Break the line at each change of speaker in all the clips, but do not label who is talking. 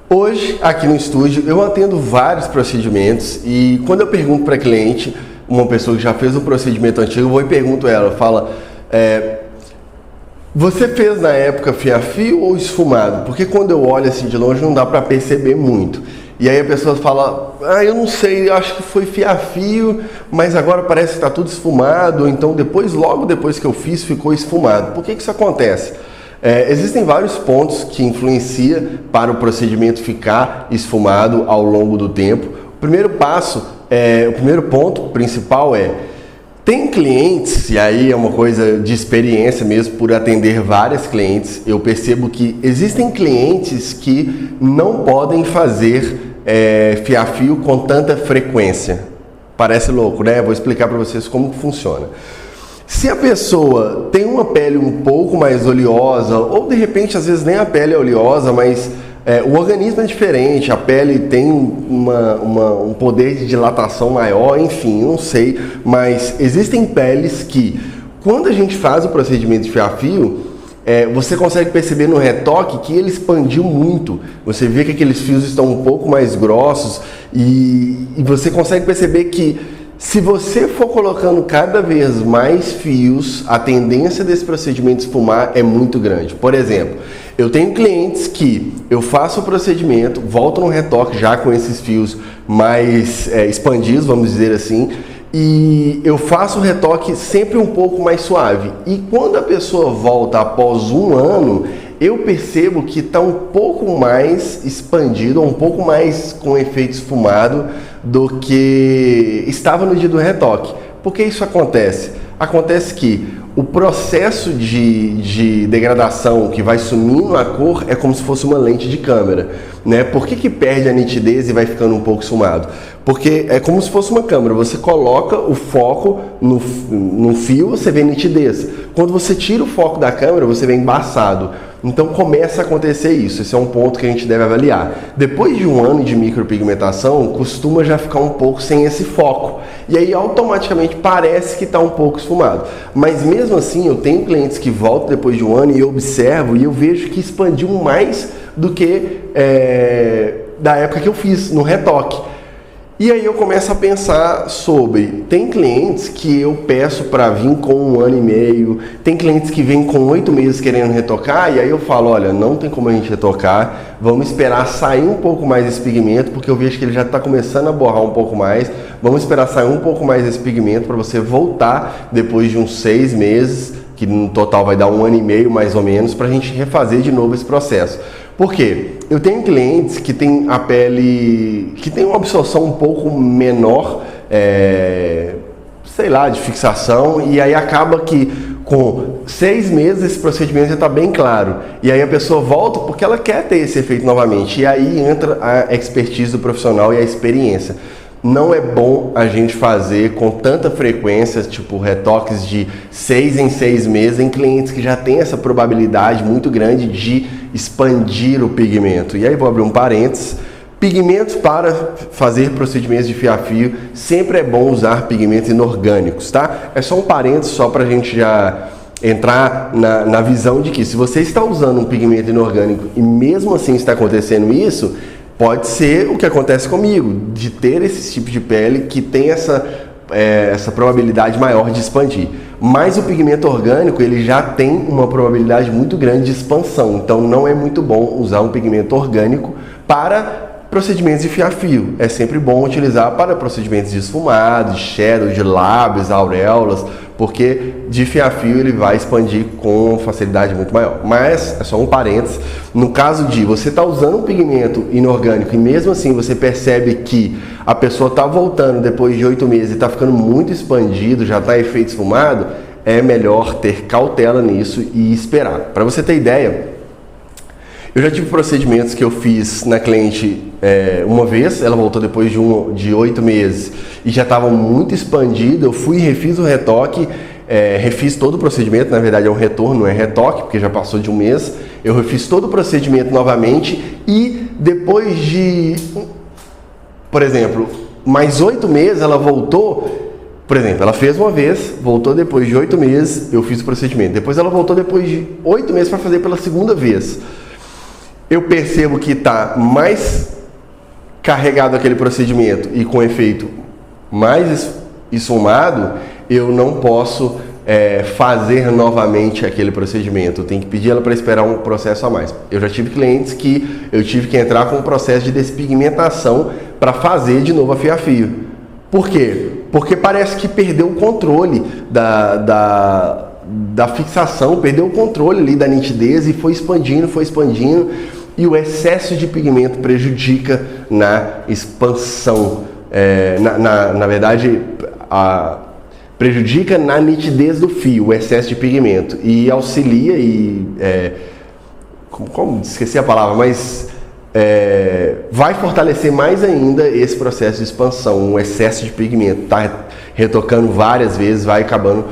Hoje, aqui no estúdio, eu atendo vários procedimentos e quando eu pergunto para cliente, uma pessoa que já fez um procedimento antigo, eu vou e pergunto a ela, fala, você fez na época fio a fio ou esfumado? Porque quando eu olho assim de longe não dá para perceber muito. E aí a pessoa fala, eu não sei, eu acho que foi fio a fio, mas agora parece que está tudo esfumado, então logo depois que eu fiz, ficou esfumado. Por que isso acontece? Existem vários pontos que influenciam para o procedimento ficar esfumado ao longo do tempo. O primeiro ponto principal tem clientes, e aí é uma coisa de experiência mesmo, por atender várias clientes, eu percebo que existem clientes que não podem fazer fio a fio com tanta frequência. Parece louco, né? Vou explicar para vocês como funciona. Se a pessoa tem uma pele um pouco mais oleosa, ou de repente às vezes nem a pele é oleosa, mas o organismo é diferente, a pele tem um poder de dilatação maior, enfim, não sei, mas existem peles que, quando a gente faz o procedimento de fio a fio, você consegue perceber no retoque que ele expandiu muito. Você vê que aqueles fios estão um pouco mais grossos e você consegue perceber que se você for colocando cada vez mais fios, a tendência desse procedimento esfumar é muito grande. Por exemplo, eu tenho clientes que eu faço o procedimento, volto no retoque já com esses fios mais expandidos, vamos dizer assim, e eu faço o retoque sempre um pouco mais suave. E quando a pessoa volta após um ano, eu percebo que está um pouco mais expandido, um pouco mais com efeito esfumado do que estava no dia do retoque. Por que isso acontece? Acontece que o processo de degradação que vai sumindo a cor é como se fosse uma lente de câmera, né? Por que perde a nitidez e vai ficando um pouco esfumado? Porque é como se fosse uma câmera, você coloca o foco no fio, você vê nitidez. Quando você tira o foco da câmera, você vê embaçado. Então começa a acontecer isso, esse é um ponto que a gente deve avaliar. Depois de um ano de micropigmentação, costuma já ficar um pouco sem esse foco. E aí automaticamente parece que está um pouco esfumado. Mas mesmo assim, eu tenho clientes que voltam depois de um ano e eu observo e eu vejo que expandiu mais do que da época que eu fiz no retoque. E aí eu começo a pensar sobre, tem clientes que eu peço para vir com 1 ano e meio, tem clientes que vêm com 8 meses querendo retocar, e aí eu falo, olha, não tem como a gente retocar, vamos esperar sair um pouco mais esse pigmento, porque eu vejo que ele já está começando a borrar um pouco mais, vamos esperar sair um pouco mais esse pigmento para você voltar depois de uns 6 meses, que no total vai dar 1 ano e meio mais ou menos, para a gente refazer de novo esse processo. Por quê? Eu tenho clientes que têm a pele, que tem uma absorção um pouco menor, sei lá, de fixação, e aí acaba que com 6 meses esse procedimento já está bem claro. E aí a pessoa volta porque ela quer ter esse efeito novamente. E aí entra a expertise do profissional e a experiência. Não é bom a gente fazer com tanta frequência, tipo retoques de 6 em 6 meses em clientes que já têm essa probabilidade muito grande de expandir o pigmento. E aí vou abrir um parênteses. Pigmentos para fazer procedimentos de fio a fio, sempre é bom usar pigmentos inorgânicos, tá? É só um parênteses só para a gente já entrar na visão de que se você está usando um pigmento inorgânico e mesmo assim está acontecendo isso, pode ser o que acontece comigo, de ter esse tipo de pele que tem essa probabilidade maior de expandir. Mas o pigmento orgânico, ele já tem uma probabilidade muito grande de expansão, então não é muito bom usar um pigmento orgânico para procedimentos de fio a fio. É sempre bom utilizar para procedimentos de esfumado, de shadow, de lábios, auréolas, porque de fio a fio ele vai expandir com facilidade muito maior. Mas, é só um parênteses, no caso de você estar usando um pigmento inorgânico e mesmo assim você percebe que a pessoa está voltando depois de 8 meses e está ficando muito expandido, já está efeito esfumado, é melhor ter cautela nisso e esperar. Para você ter ideia, eu já tive procedimentos que eu fiz na cliente uma vez, ela voltou depois de 8 meses e já estava muito expandida, eu fui e refiz o retoque, refiz todo o procedimento, na verdade é um retorno, não é retoque, porque já passou de um mês, eu refiz todo o procedimento novamente e depois de, por exemplo, mais 8 meses ela voltou, por exemplo, ela fez uma vez, voltou depois de 8 meses, eu fiz o procedimento, depois ela voltou depois de 8 meses para fazer pela segunda vez. eu percebo que está mais carregado aquele procedimento e com efeito mais esfumado, eu não posso fazer novamente aquele procedimento. Eu tenho que pedir ela para esperar um processo a mais. Eu já tive clientes que eu tive que entrar com um processo de despigmentação para fazer de novo a fio a fio. Por quê? Porque parece que perdeu o controle da fixação, perdeu o controle ali da nitidez e foi expandindo, e o excesso de pigmento prejudica na expansão, na verdade, prejudica na nitidez do fio, o excesso de pigmento, e auxilia esqueci a palavra, mas vai fortalecer mais ainda esse processo de expansão, um excesso de pigmento, tá retocando várias vezes, vai acabando,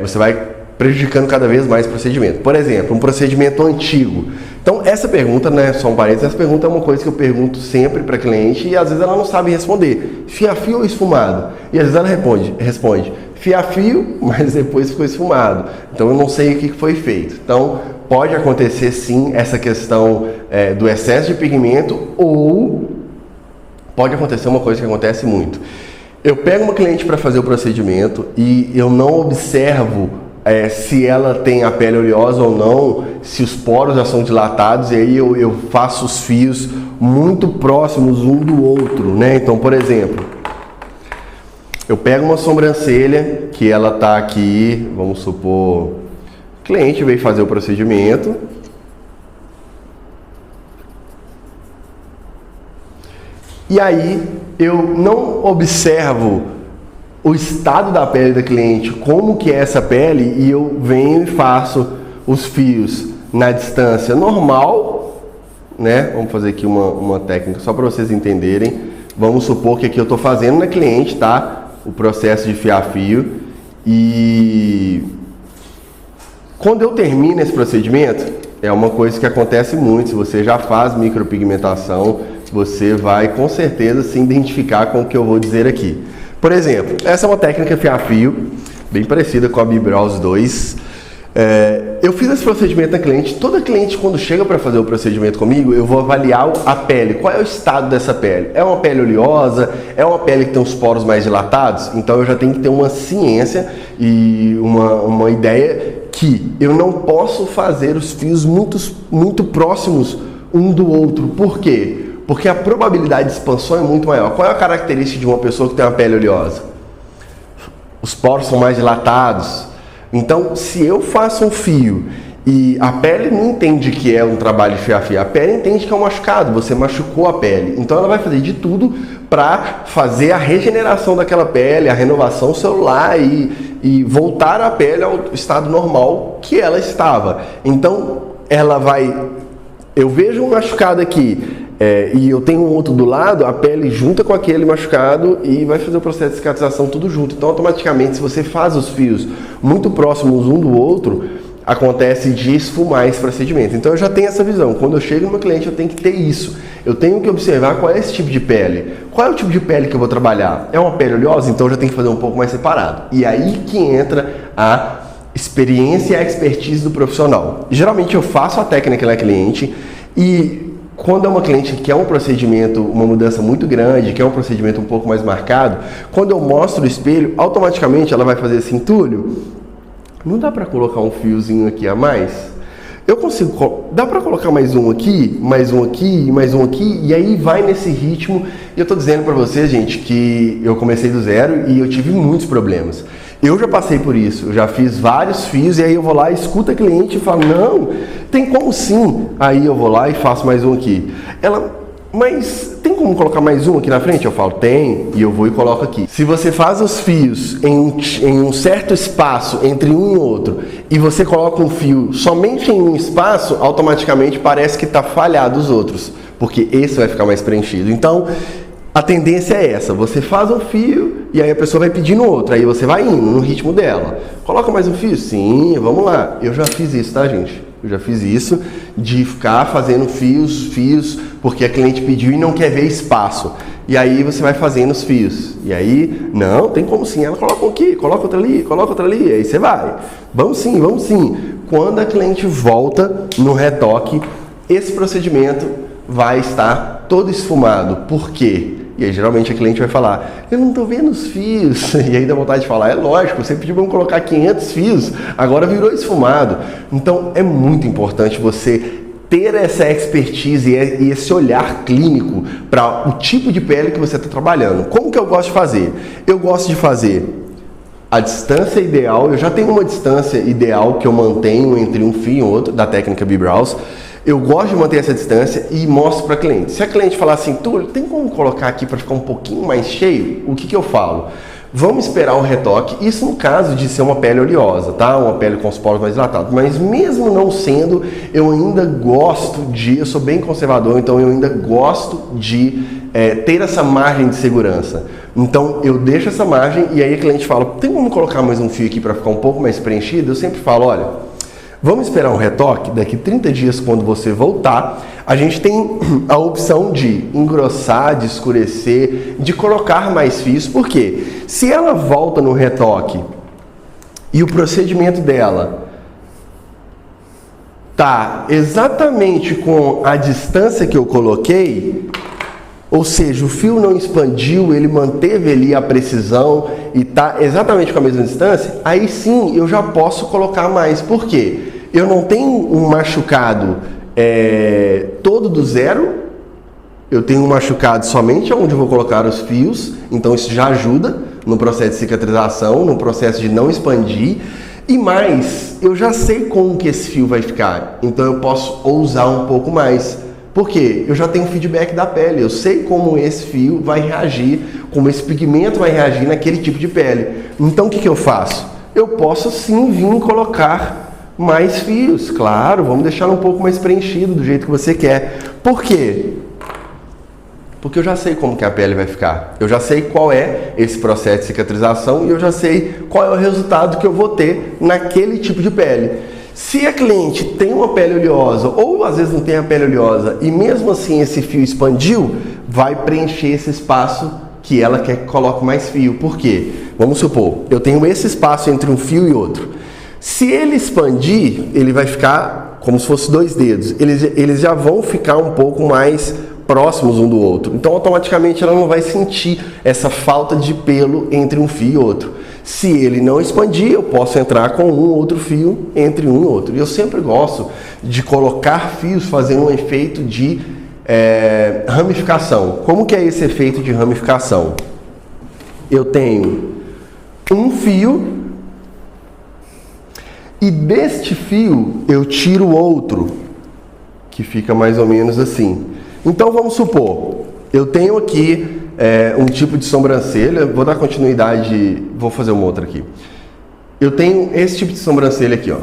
você vai prejudicando cada vez mais o procedimento. Por exemplo, um procedimento antigo. Então, essa pergunta, né, só um parênteses, essa pergunta é uma coisa que eu pergunto sempre para cliente e às vezes ela não sabe responder. Fio a fio ou esfumado? E às vezes ela responde fio a fio, mas depois ficou esfumado. Então, eu não sei o que foi feito. Então, pode acontecer sim essa questão do excesso de pigmento, ou pode acontecer uma coisa que acontece muito. Eu pego uma cliente para fazer o procedimento e eu não observo se ela tem a pele oleosa ou não, se os poros já são dilatados, e aí eu faço os fios muito próximos um do outro, né? Então, por exemplo, eu pego uma sobrancelha que ela tá aqui, vamos supor, o cliente veio fazer o procedimento, e aí eu não observo o estado da pele da cliente, como que é essa pele, e eu venho e faço os fios na distância normal, né? Vamos fazer aqui uma técnica só para vocês entenderem. Vamos supor que aqui eu estou fazendo na cliente, tá? O processo de fiar fio, e quando eu termino esse procedimento, é uma coisa que acontece muito. Se você já faz micropigmentação, você vai com certeza se identificar com o que eu vou dizer aqui. Por exemplo, essa é uma técnica fio a fio, bem parecida com a B-Brows 2. Eu fiz esse procedimento na cliente. Toda cliente, quando chega para fazer o procedimento comigo, eu vou avaliar a pele. Qual é o estado dessa pele? É uma pele oleosa? É uma pele que tem os poros mais dilatados? Então eu já tenho que ter uma ciência e uma ideia que eu não posso fazer os fios muito próximos um do outro. Por quê? Porque a probabilidade de expansão é muito maior. Qual é a característica de uma pessoa que tem uma pele oleosa? Os poros são mais dilatados. Então, se eu faço um fio e a pele não entende que é um trabalho de fio a fio, a pele entende que é um machucado, você machucou a pele. Então ela vai fazer de tudo para fazer a regeneração daquela pele, a renovação celular e voltar a pele ao estado normal que ela estava. Então, ela vai... Eu vejo um machucado aqui, e eu tenho um outro do lado, a pele junta com aquele machucado e vai fazer o processo de cicatrização tudo junto. Então, automaticamente, se você faz os fios muito próximos um do outro, acontece de esfumar esse procedimento. Então, eu já tenho essa visão. Quando eu chego no meu cliente, eu tenho que ter isso. Eu tenho que observar qual é esse tipo de pele. Qual é o tipo de pele que eu vou trabalhar? É uma pele oleosa? Então, eu já tenho que fazer um pouco mais separado. E aí que entra a experiência e a expertise do profissional. Geralmente, eu faço a técnica na cliente e... Quando é uma cliente que quer um procedimento, uma mudança muito grande, quer um procedimento um pouco mais marcado, quando eu mostro o espelho, automaticamente ela vai fazer assim: Túlio, não dá para colocar um fiozinho aqui a mais? Eu consigo, dá para colocar mais um aqui, mais um aqui, mais um aqui, e aí vai nesse ritmo. E eu tô dizendo para vocês, gente, que eu comecei do zero e eu tive muitos problemas. Eu já passei por isso, eu já fiz vários fios e aí eu vou lá, escuto a cliente e falo: não, tem como sim. Aí eu vou lá e faço mais um aqui. Ela: mas tem como colocar mais um aqui na frente? Eu falo: tem, e eu vou e coloco aqui. Se você faz os fios em um certo espaço entre um e outro e você coloca um fio somente em um espaço, automaticamente parece que está falhado os outros, porque esse vai ficar mais preenchido. Então, a tendência é essa: você faz um fio e aí a pessoa vai pedindo outro, aí você vai indo no ritmo dela. Coloca mais um fio? Sim, vamos lá. Eu já fiz isso, tá, gente? Eu já fiz isso, de ficar fazendo fios, porque a cliente pediu e não quer ver espaço. E aí você vai fazendo os fios. E aí, não, tem como sim. Ela coloca um aqui, coloca outra ali, coloca outra ali. Aí você vai. Vamos sim, vamos sim. Quando a cliente volta no retoque, esse procedimento vai estar todo esfumado. Por quê? E aí geralmente a cliente vai falar, eu não estou vendo os fios. E aí dá vontade de falar, é lógico, você pediu para eu colocar 500 fios, agora virou esfumado. Então é muito importante você ter essa expertise e esse olhar clínico para o tipo de pele que você está trabalhando. Como que eu gosto de fazer? Eu gosto de fazer a distância ideal. Eu já tenho uma distância ideal que eu mantenho entre um fio e outro da técnica B-Brows. Eu gosto de manter essa distância e mostro para a cliente. Se a cliente falar assim, Túlio, tem como colocar aqui para ficar um pouquinho mais cheio? O que eu falo? Vamos esperar o retoque, isso no caso de ser uma pele oleosa, tá? Uma pele com os poros mais dilatados. Mas mesmo não sendo, eu ainda gosto eu sou bem conservador, então eu ainda gosto de ter essa margem de segurança. Então eu deixo essa margem e aí a cliente fala, tem como colocar mais um fio aqui para ficar um pouco mais preenchido? Eu sempre falo, olha, vamos esperar um retoque, daqui 30 dias quando você voltar, a gente tem a opção de engrossar, de escurecer, de colocar mais fios. Por quê? Se ela volta no retoque e o procedimento dela tá exatamente com a distância que eu coloquei, ou seja, o fio não expandiu, ele manteve ali a precisão e tá exatamente com a mesma distância, aí sim eu já posso colocar mais. Por quê? Eu não tenho um machucado todo do zero, eu tenho um machucado somente onde eu vou colocar os fios, então isso já ajuda no processo de cicatrização, no processo de não expandir, e mais, eu já sei como que esse fio vai ficar, então eu posso ousar um pouco mais. Por quê? Eu já tenho feedback da pele, eu sei como esse fio vai reagir, como esse pigmento vai reagir naquele tipo de pele. Então o que eu faço? Eu posso sim vir colocar mais fios, claro, vamos deixar um pouco mais preenchido do jeito que você quer. Por quê? Porque eu já sei como que a pele vai ficar. Eu já sei qual é esse processo de cicatrização e eu já sei qual é o resultado que eu vou ter naquele tipo de pele. Se a cliente tem uma pele oleosa ou às vezes não tem a pele oleosa e mesmo assim esse fio expandiu, vai preencher esse espaço que ela quer que coloque mais fio. Por quê? Vamos supor, eu tenho esse espaço entre um fio e outro. Se ele expandir, ele vai ficar como se fosse dois dedos. Eles já vão ficar um pouco mais próximos um do outro. Então, automaticamente, ela não vai sentir essa falta de pelo entre um fio e outro. Se ele não expandir, eu posso entrar com um outro fio entre um e outro. E eu sempre gosto de colocar fios fazendo um efeito de ramificação. Como que é esse efeito de ramificação? Eu tenho um fio e deste fio eu tiro outro, que fica mais ou menos assim. Então vamos supor, eu tenho aqui um tipo de sobrancelha, vou dar continuidade, vou fazer uma outra aqui. Eu tenho esse tipo de sobrancelha aqui, ó.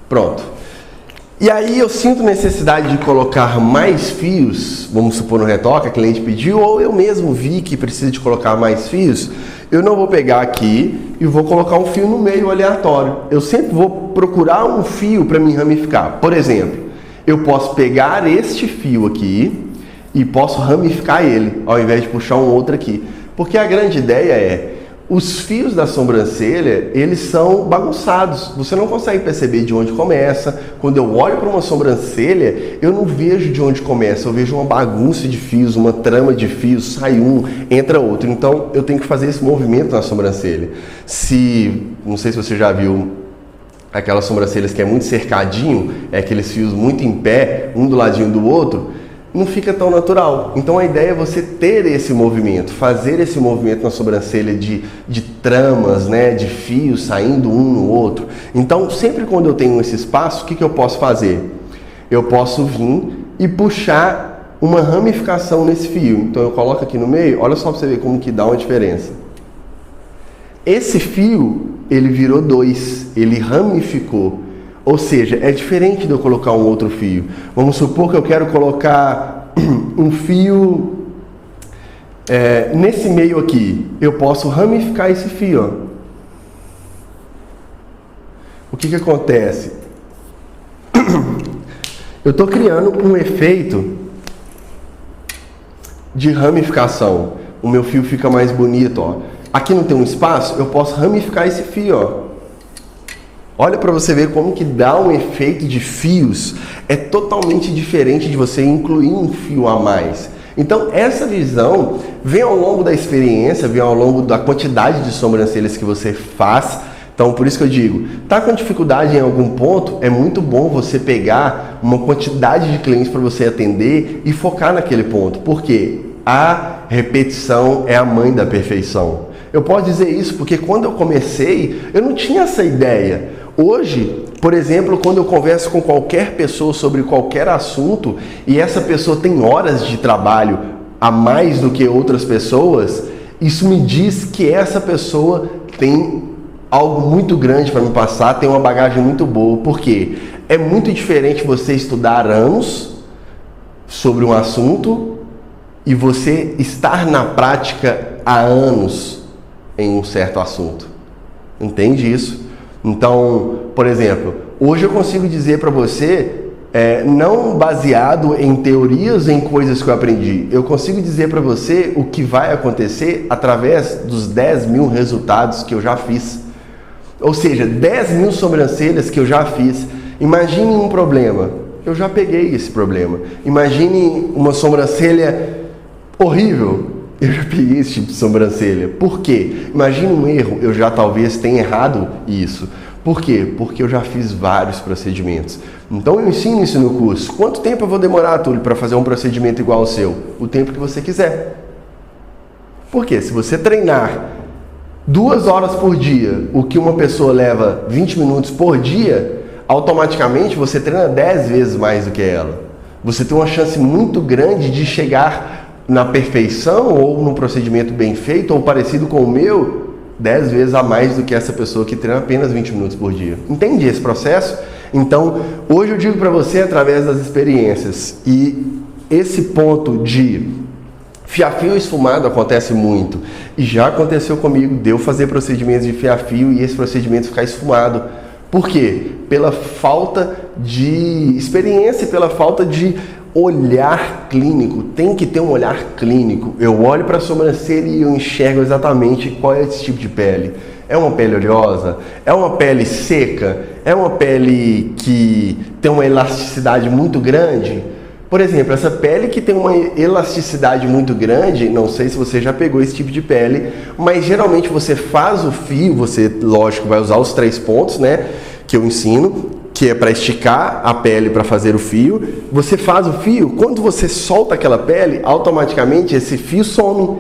Pronto. E aí eu sinto necessidade de colocar mais fios, vamos supor no retoque, a cliente pediu, ou eu mesmo vi que precisa de colocar mais fios, eu não vou pegar aqui e vou colocar um fio no meio aleatório. Eu sempre vou procurar um fio para me ramificar. Por exemplo, eu posso pegar este fio aqui e posso ramificar ele, ao invés de puxar um outro aqui. Porque a grande ideia é, os fios da sobrancelha, eles são bagunçados. Você não consegue perceber de onde começa. Quando eu olho para uma sobrancelha, eu não vejo de onde começa. Eu vejo uma bagunça de fios, uma trama de fios, sai um, entra outro. Então, eu tenho que fazer esse movimento na sobrancelha. Não sei se você já viu aquelas sobrancelhas que é muito cercadinho, aqueles fios muito em pé, um do ladinho do outro, não fica tão natural. Então a ideia é você ter esse movimento, fazer esse movimento na sobrancelha de tramas, né, de fios saindo um no outro. Então sempre quando eu tenho esse espaço, o que eu posso fazer? Eu posso vir e puxar uma ramificação nesse fio. Então eu coloco aqui no meio, olha só para você ver como que dá uma diferença. Esse fio, ele virou dois, ele ramificou. Ou seja, é diferente de eu colocar um outro fio. Vamos supor que eu quero colocar um fio nesse meio aqui. Eu posso ramificar esse fio. Ó. O que acontece? Eu estou criando um efeito de ramificação. O meu fio fica mais bonito. Ó. Aqui não tem um espaço, eu posso ramificar esse fio. Ó. Olha para você ver como que dá um efeito de fios. É totalmente diferente de você incluir um fio a mais. Então essa visão vem ao longo da experiência, vem ao longo da quantidade de sobrancelhas que você faz. Então por isso que eu digo, tá com dificuldade em algum ponto, é muito bom você pegar uma quantidade de clientes para você atender e focar naquele ponto. Porque a repetição é a mãe da perfeição. Eu posso dizer isso porque quando eu comecei, eu não tinha essa ideia. Hoje, por exemplo, quando eu converso com qualquer pessoa sobre qualquer assunto e essa pessoa tem horas de trabalho a mais do que outras pessoas, isso me diz que essa pessoa tem algo muito grande para me passar, tem uma bagagem muito boa. Por quê? É muito diferente você estudar anos sobre um assunto e você estar na prática há anos em um certo assunto. Entende isso? Então, por exemplo, hoje eu consigo dizer para você, não baseado em teorias, em coisas que eu aprendi, eu consigo dizer para você o que vai acontecer através dos 10 mil resultados que eu já fiz. Ou seja, 10 mil sobrancelhas que eu já fiz. Imagine um problema, eu já peguei esse problema. Imagine uma sobrancelha horrível, eu já peguei esse tipo de sobrancelha. Por quê? Imagine um erro, eu já talvez tenha errado isso. Por quê? Porque eu já fiz vários procedimentos. Então eu ensino isso no curso. Quanto tempo eu vou demorar, Túlio, para fazer um procedimento igual ao seu? O tempo que você quiser. Por quê? Se você treinar 2 horas por dia, o que uma pessoa leva 20 minutos por dia, automaticamente você treina 10 vezes mais do que ela. Você tem uma chance muito grande de chegar na perfeição ou no procedimento bem feito ou parecido com o meu 10 vezes a mais do que essa pessoa que treina apenas 20 minutos por dia. Entende esse processo? Então, hoje eu digo para você através das experiências, e esse ponto de fia-fio esfumado acontece muito, e já aconteceu comigo de eu fazer procedimentos de fia-fio e esse procedimento ficar esfumado. Por quê? Pela falta de experiência, pela falta de olhar clínico. Tem que ter um olhar clínico. Eu olho para a sobrancelha e eu enxergo exatamente qual é esse tipo de pele. É uma pele oleosa? É uma pele seca? É uma pele que tem uma elasticidade muito grande? Por exemplo, essa pele que tem uma elasticidade muito grande, não sei se você já pegou esse tipo de pele, mas geralmente você faz o fio, você, lógico, vai usar os 3 pontos, né, que eu ensino, que é para esticar a pele para fazer o fio. Você faz o fio, quando você solta aquela pele, automaticamente esse fio some,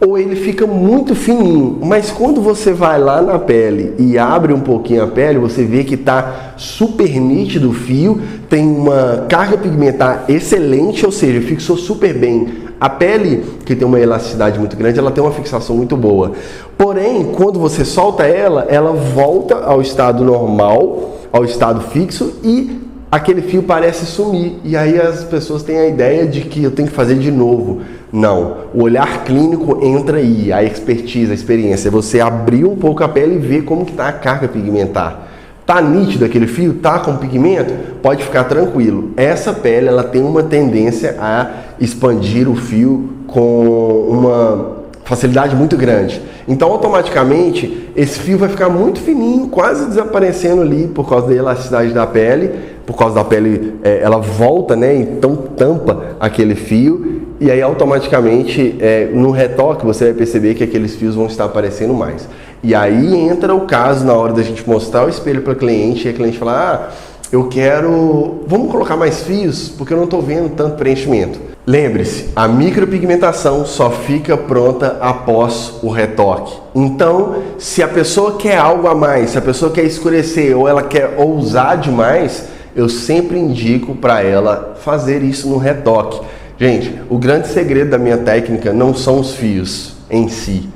ou ele fica muito fininho. Mas quando você vai lá na pele e abre um pouquinho a pele, você vê que está super nítido o fio, tem uma carga pigmentar excelente, ou seja, fixou super bem. A pele, que tem uma elasticidade muito grande, ela tem uma fixação muito boa. Porém, quando você solta ela, ela volta ao estado normal, ao estado fixo, e aquele fio parece sumir. E aí as pessoas têm a ideia de que eu tenho que fazer de novo. Não, o olhar clínico entra aí, a expertise, a experiência. É você abrir um pouco a pele e ver como que está a carga pigmentar. Tá nítido aquele fio? Tá com pigmento? Pode ficar tranquilo. Essa pele, ela tem uma tendência a expandir o fio com uma facilidade muito grande. Então, automaticamente, esse fio vai ficar muito fininho, quase desaparecendo ali por causa da elasticidade da pele. Por causa da pele, ela volta, né? Então, tampa aquele fio. E aí, automaticamente, no retoque, você vai perceber que aqueles fios vão estar aparecendo mais. E aí entra o caso na hora da gente mostrar o espelho para o cliente, e a cliente fala, eu quero, vamos colocar mais fios, porque eu não estou vendo tanto preenchimento. Lembre-se, a micropigmentação só fica pronta após o retoque. Então, se a pessoa quer algo a mais, se a pessoa quer escurecer ou ela quer ousar demais, eu sempre indico para ela fazer isso no retoque. Gente, o grande segredo da minha técnica não são os fios em si,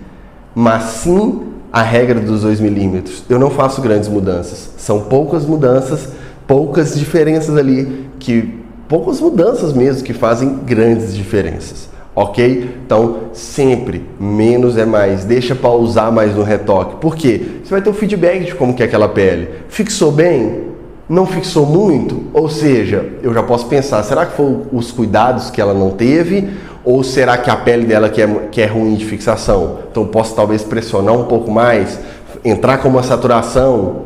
mas sim a regra dos 2 milímetros. Eu não faço grandes mudanças. São poucas mudanças, poucas diferenças ali, poucas mudanças mesmo que fazem grandes diferenças. Ok? Então, sempre menos é mais. Deixa para usar mais no retoque. Por quê? Você vai ter um feedback de como que é aquela pele. Fixou bem? Não fixou muito? Ou seja, eu já posso pensar, será que foi os cuidados que ela não teve? Ou será que a pele dela que é ruim de fixação? Então eu posso talvez pressionar um pouco mais, entrar com uma saturação.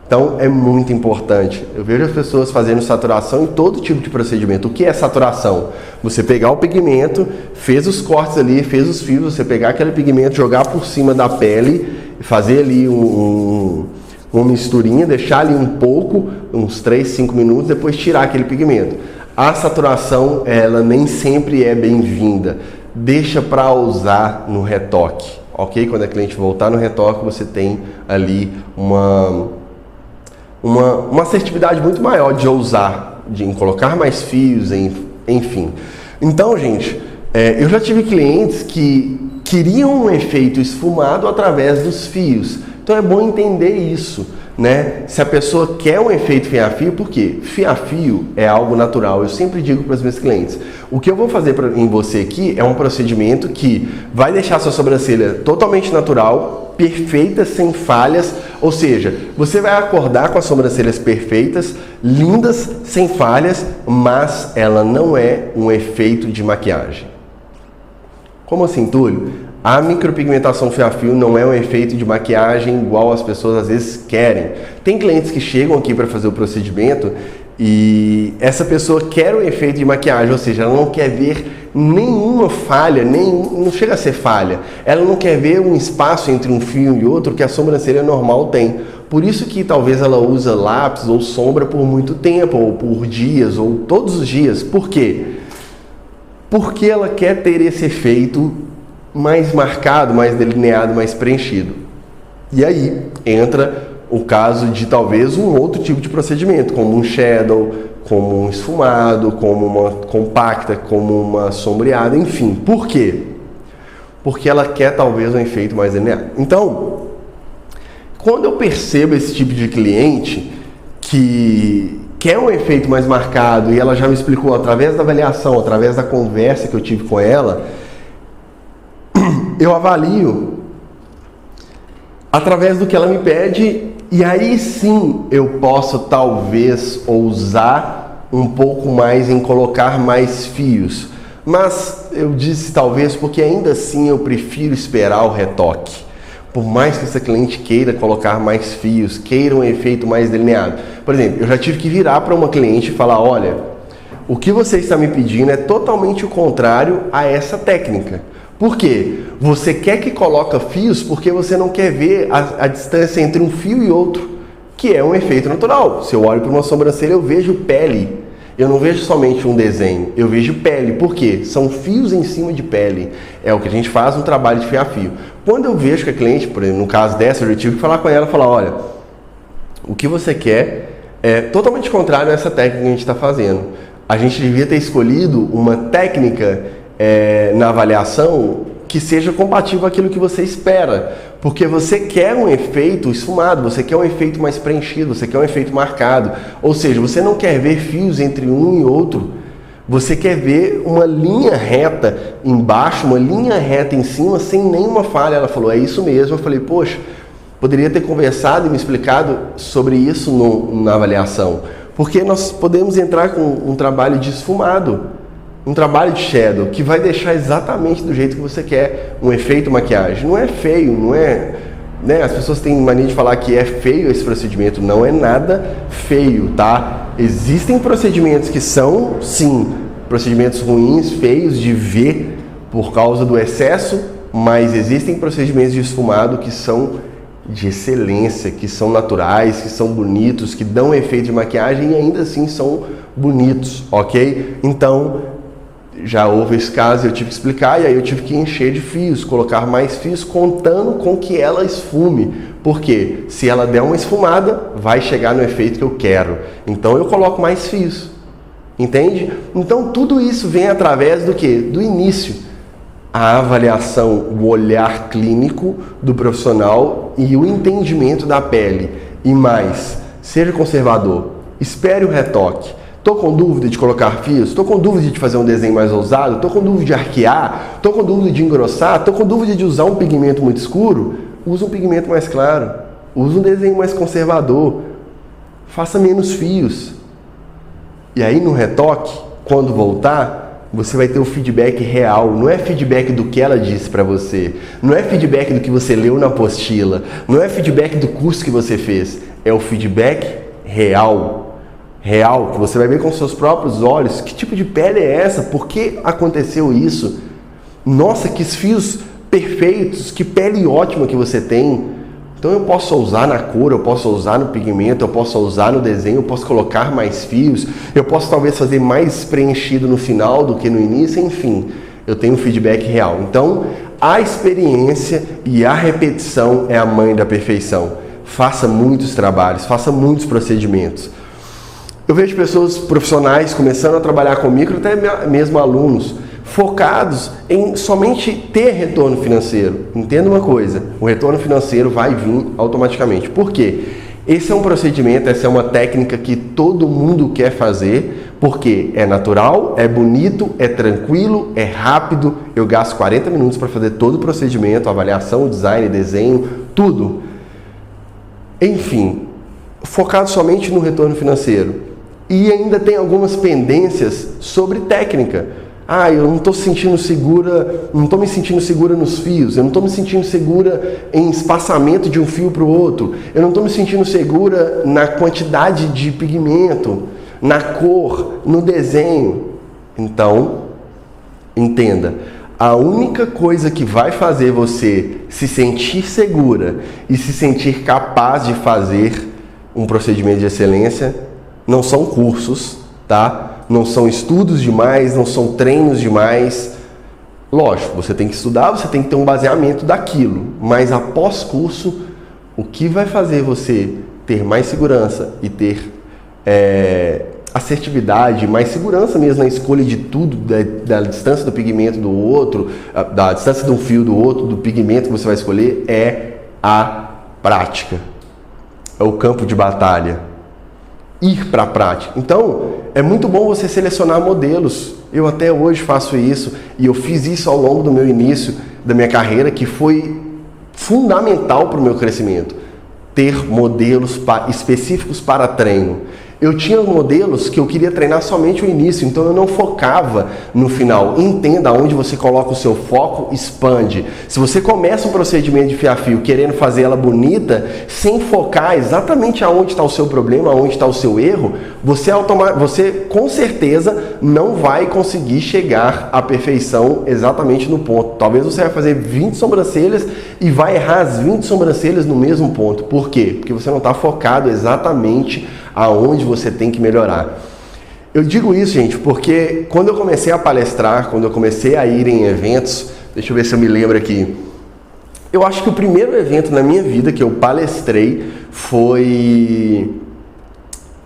Então é muito importante. Eu vejo as pessoas fazendo saturação em todo tipo de procedimento. O que é saturação? Você pegar o pigmento, fez os cortes ali, fez os fios, você pegar aquele pigmento, jogar por cima da pele, fazer ali uma misturinha, deixar ali um pouco, uns 3, 5 minutos, depois tirar aquele pigmento. A saturação, ela nem sempre é bem-vinda. Deixa para usar no retoque, ok? Quando a cliente voltar no retoque, você tem ali uma assertividade muito maior de ousar, de colocar mais fios, enfim. Então, gente, eu já tive clientes que queriam um efeito esfumado através dos fios. Então é bom entender isso, né? Se a pessoa quer um efeito fia-fio, por quê? Fia-fio é algo natural. Eu sempre digo para os meus clientes, o que eu vou fazer em você aqui é um procedimento que vai deixar sua sobrancelha totalmente natural, perfeita, sem falhas, ou seja, você vai acordar com as sobrancelhas perfeitas, lindas, sem falhas, mas ela não é um efeito de maquiagem. Como assim, Túlio? A micropigmentação fia-fio não é um efeito de maquiagem igual as pessoas às vezes querem. Tem clientes que chegam aqui para fazer o procedimento e essa pessoa quer um efeito de maquiagem, ou seja, ela não quer ver nenhuma falha, não chega a ser falha. Ela não quer ver um espaço entre um fio e outro que a sobrancelha normal tem. Por isso que talvez ela usa lápis ou sombra por muito tempo, ou por dias, ou todos os dias. Por quê? Porque ela quer ter esse efeito mais marcado, mais delineado, mais preenchido. E aí entra o caso de talvez um outro tipo de procedimento, como um shadow, como um esfumado, como uma compacta, como uma sombreada, enfim. Por quê? Porque ela quer talvez um efeito mais delineado. Então, quando eu percebo esse tipo de cliente que quer um efeito mais marcado e ela já me explicou através da avaliação, através da conversa que eu tive com ela, eu avalio através do que ela me pede e aí sim eu posso talvez ousar um pouco mais em colocar mais fios. Mas eu disse talvez porque ainda assim eu prefiro esperar o retoque. Por mais que essa cliente queira colocar mais fios, queira um efeito mais delineado. Por exemplo, eu já tive que virar para uma cliente e falar, olha, o que você está me pedindo é totalmente o contrário a essa técnica. Por quê? Você quer que coloque fios porque você não quer ver a distância entre um fio e outro, que é um efeito natural. Se eu olho para uma sobrancelha, eu vejo pele. Eu não vejo somente um desenho, eu vejo pele. Por quê? São fios em cima de pele. É o que a gente faz no trabalho de fia-fio. Quando eu vejo que a cliente, por exemplo, no caso dessa, eu tive que falar com ela e falar, olha, o que você quer é totalmente contrário a essa técnica que a gente está fazendo. A gente devia ter escolhido uma técnica na avaliação que seja compatível àquilo que você espera, porque você quer um efeito esfumado, você quer um efeito mais preenchido, você quer um efeito marcado, ou seja, você não quer ver fios entre um e outro, você quer ver uma linha reta embaixo, uma linha reta em cima, sem nenhuma falha. Ela falou, é isso mesmo. Eu falei, poxa, poderia ter conversado e me explicado sobre isso na avaliação, porque nós podemos entrar com um trabalho de esfumado, um trabalho de shadow que vai deixar exatamente do jeito que você quer, um efeito maquiagem. Não é feio, não é, né? As pessoas têm mania de falar que é feio esse procedimento, não é nada feio, tá? Existem procedimentos que são, sim, procedimentos ruins, feios de ver por causa do excesso, mas existem procedimentos de esfumado que são de excelência, que são naturais, que são bonitos, que dão efeito de maquiagem e ainda assim são bonitos, ok? Então, já houve esse caso, eu tive que explicar e aí eu tive que encher de fios, colocar mais fios, contando com que ela esfume. Porque se ela der uma esfumada, vai chegar no efeito que eu quero. Então eu coloco mais fios, entende? Então tudo isso vem através do quê? Do início. A avaliação, o olhar clínico do profissional e o entendimento da pele. E mais, seja conservador, espere o retoque. Estou com dúvida de colocar fios? Estou com dúvida de fazer um desenho mais ousado? Estou com dúvida de arquear? Estou com dúvida de engrossar? Estou com dúvida de usar um pigmento muito escuro? Use um pigmento mais claro. Use um desenho mais conservador. Faça menos fios. E aí no retoque, quando voltar, você vai ter o feedback real, não é feedback do que ela disse para você, não é feedback do que você leu na apostila, não é feedback do curso que você fez, é o feedback real, que você vai ver com seus próprios olhos, que tipo de pele é essa, por que aconteceu isso, nossa, que fios perfeitos, que pele ótima que você tem. Então eu posso usar na cor, eu posso usar no pigmento, eu posso usar no desenho, eu posso colocar mais fios, eu posso talvez fazer mais preenchido no final do que no início, enfim, eu tenho um feedback real. Então, a experiência e a repetição é a mãe da perfeição. Faça muitos trabalhos, faça muitos procedimentos. Eu vejo pessoas profissionais começando a trabalhar comigo, até mesmo alunos, focados em somente ter retorno financeiro. Entenda uma coisa, o retorno financeiro vai vir automaticamente. Por quê? Esse é um procedimento, essa é uma técnica que todo mundo quer fazer, porque é natural, é bonito, é tranquilo, é rápido. Eu gasto 40 minutos para fazer todo o procedimento, avaliação, design, desenho, tudo. Enfim, focado somente no retorno financeiro. E ainda tem algumas pendências sobre técnica. Eu não estou sentindo segura, não estou me sentindo segura nos fios, eu não estou me sentindo segura em espaçamento de um fio para o outro, eu não estou me sentindo segura na quantidade de pigmento, na cor, no desenho. Então, entenda, a única coisa que vai fazer você se sentir segura e se sentir capaz de fazer um procedimento de excelência não são cursos, tá? Não são estudos demais, não são treinos demais. Lógico, você tem que estudar, você tem que ter um baseamento daquilo. Mas após curso, o que vai fazer você ter mais segurança e ter assertividade, mais segurança mesmo na escolha de tudo, da distância do pigmento do outro, da distância de um fio do outro, do pigmento que você vai escolher, é a prática. É o campo de batalha. Ir para a prática. Então, é muito bom você selecionar modelos. Eu até hoje faço isso e eu fiz isso ao longo do meu início da minha carreira, que foi fundamental para o meu crescimento. Ter modelos específicos para treino. Eu tinha modelos que eu queria treinar somente o início, então eu não focava no final. Entenda, onde você coloca o seu foco, expande. Se você começa um procedimento de fio-a-fio querendo fazer ela bonita, sem focar exatamente aonde está o seu problema, aonde está o seu erro, você com certeza não vai conseguir chegar à perfeição exatamente no ponto. Talvez você vai fazer 20 sobrancelhas e vai errar as 20 sobrancelhas no mesmo ponto. Por quê? Porque você não está focado exatamente aonde você tem que melhorar. Eu digo isso, gente, porque quando eu comecei a palestrar, quando eu comecei a ir em eventos, deixa eu ver se eu me lembro aqui, eu acho que o primeiro evento na minha vida que eu palestrei foi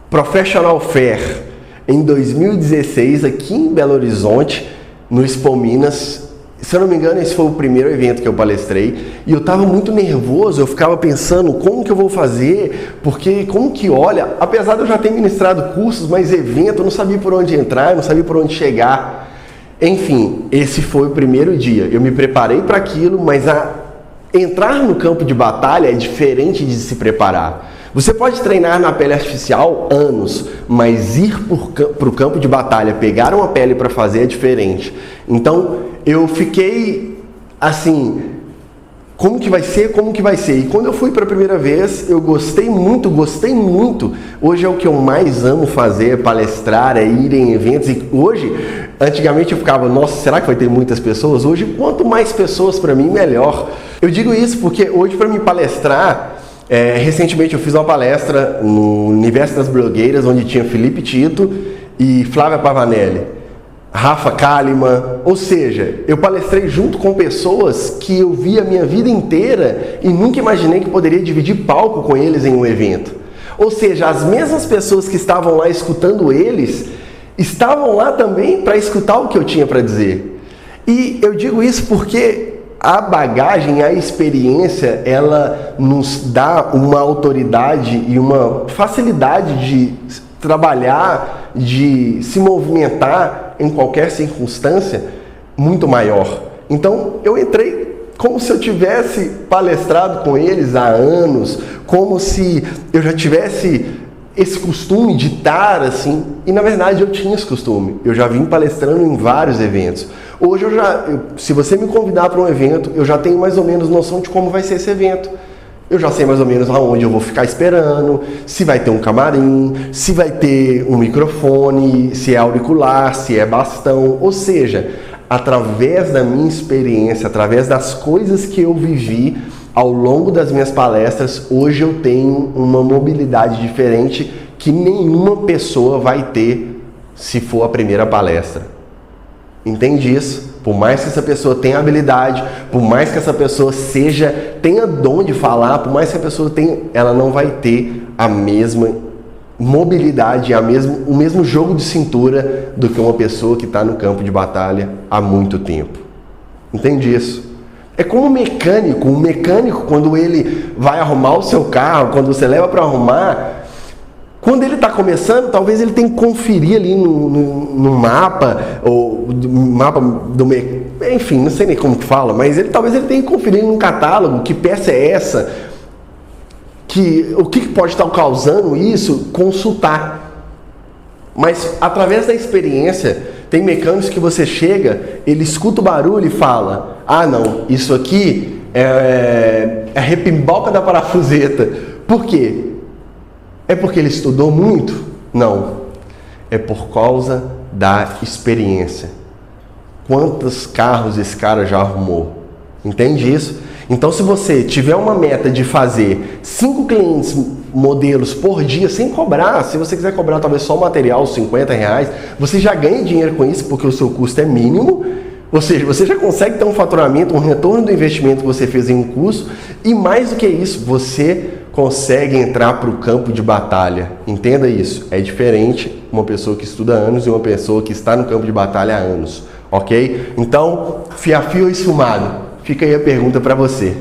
Professional Fair, em 2016, aqui em Belo Horizonte, no Expo Minas. Se eu não me engano, esse foi o primeiro evento que eu palestrei e eu estava muito nervoso, eu ficava pensando como que eu vou fazer, porque como que olha, apesar de eu já ter ministrado cursos, mas evento, eu não sabia por onde entrar, eu não sabia por onde chegar. Enfim, esse foi o primeiro dia, eu me preparei para aquilo, mas entrar no campo de batalha é diferente de se preparar. Você pode treinar na pele artificial anos, mas ir para o campo de batalha, pegar uma pele para fazer é diferente. Então, eu fiquei assim, como que vai ser, como que vai ser? E quando eu fui para a primeira vez, eu gostei muito. Hoje é o que eu mais amo fazer, palestrar, ir em eventos. E hoje, antigamente eu ficava, nossa, será que vai ter muitas pessoas? Hoje, quanto mais pessoas para mim, melhor. Eu digo isso porque hoje para mim palestrar, recentemente eu fiz uma palestra no Universo das Blogueiras, onde tinha Felipe Tito e Flávia Pavanelli. Rafa Kalimann, ou seja, eu palestrei junto com pessoas que eu vi a minha vida inteira e nunca imaginei que poderia dividir palco com eles em um evento. Ou seja, as mesmas pessoas que estavam lá escutando eles, estavam lá também para escutar o que eu tinha para dizer. E eu digo isso porque a bagagem, a experiência, ela nos dá uma autoridade e uma facilidade de trabalhar, de se movimentar em qualquer circunstância muito maior. Então eu entrei como se eu tivesse palestrado com eles há anos, como se eu já tivesse esse costume de estar assim, e na verdade eu tinha esse costume. Eu já vim palestrando em vários eventos. Hoje se você me convidar para um evento, eu já tenho mais ou menos noção de como vai ser esse evento. Eu já sei mais ou menos aonde eu vou ficar esperando, se vai ter um camarim, se vai ter um microfone, se é auricular, se é bastão. Ou seja, através da minha experiência, através das coisas que eu vivi ao longo das minhas palestras, hoje eu tenho uma mobilidade diferente que nenhuma pessoa vai ter se for a primeira palestra. Entende isso? Por mais que essa pessoa tenha habilidade, por mais que essa pessoa tenha dom de falar, por mais que a pessoa tenha, ela não vai ter a mesma mobilidade, o mesmo jogo de cintura do que uma pessoa que está no campo de batalha há muito tempo. Entende isso? É como um mecânico quando ele vai arrumar o seu carro, quando você leva para arrumar, quando ele está começando, talvez ele tenha que conferir ali no mapa, ou mapa enfim, não sei nem como que fala, mas talvez ele tenha que conferir num catálogo que peça é essa, o que pode estar causando isso, consultar. Mas através da experiência, tem mecânicos que você chega, ele escuta o barulho e fala: ah não, isso aqui é a repimboca da parafuseta. Por quê? É porque ele estudou muito? Não. É por causa da experiência. Quantos carros esse cara já arrumou? Entende isso? Então, se você tiver uma meta de fazer 5 clientes modelos por dia, sem cobrar, se você quiser cobrar talvez só o material, R$50, você já ganha dinheiro com isso, porque o seu custo é mínimo. Ou seja, você já consegue ter um faturamento, um retorno do investimento que você fez em um curso, e mais do que isso, você consegue entrar para o campo de batalha. Entenda isso. É diferente uma pessoa que estuda há anos e uma pessoa que está no campo de batalha há anos. Ok? Então, fiafio ou esfumado? Fica aí a pergunta para você.